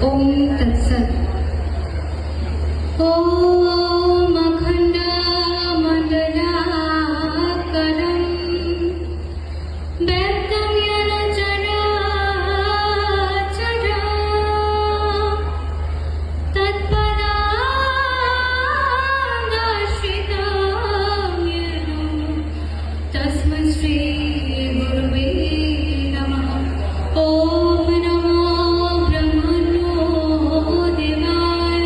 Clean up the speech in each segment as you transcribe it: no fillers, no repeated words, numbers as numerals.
ओम तत्सत। ओम अखण्डमण्डलाकारं व्याप्तं येन चराचरं तत्पदाश्रितं येन तस्मै श्री गुरुवे नमः। ओम नमो ब्रह्मणो देवाय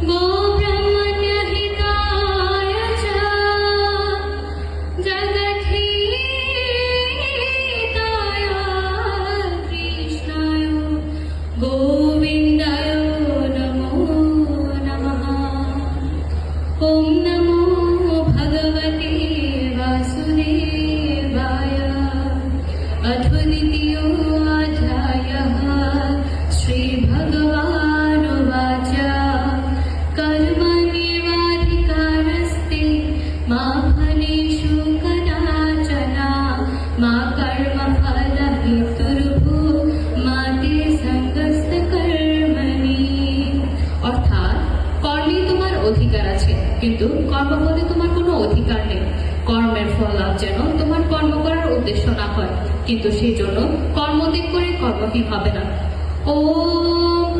गोब्रह्मण्यहिताय च जगद्धिताय कृष्णाय गोविन्दाय नमो नमः। ॐ नमो भगवते वासुदेवाय। अथ द्वितीयोऽध्यायः। श्रीभगवानुवाच कर्मण्येवाधिकारस्ते मा फलेषु कदाचन मा कर्मफलहेतुर्भूः मा ते सङ्गस्य कर्मणि। অর্থাৎ কর্মে তোমার অধিকার আছে, কিন্তু কর্মফলে তোমার কোনো অধিকার নেই। কর্মের ফল লাভ যেন তোমার কর্ম করার উদ্দেশ্য না হয়, কিন্তু সেই জন্য কর্মত্যাগ করে কর্মহীন হবে না। ওম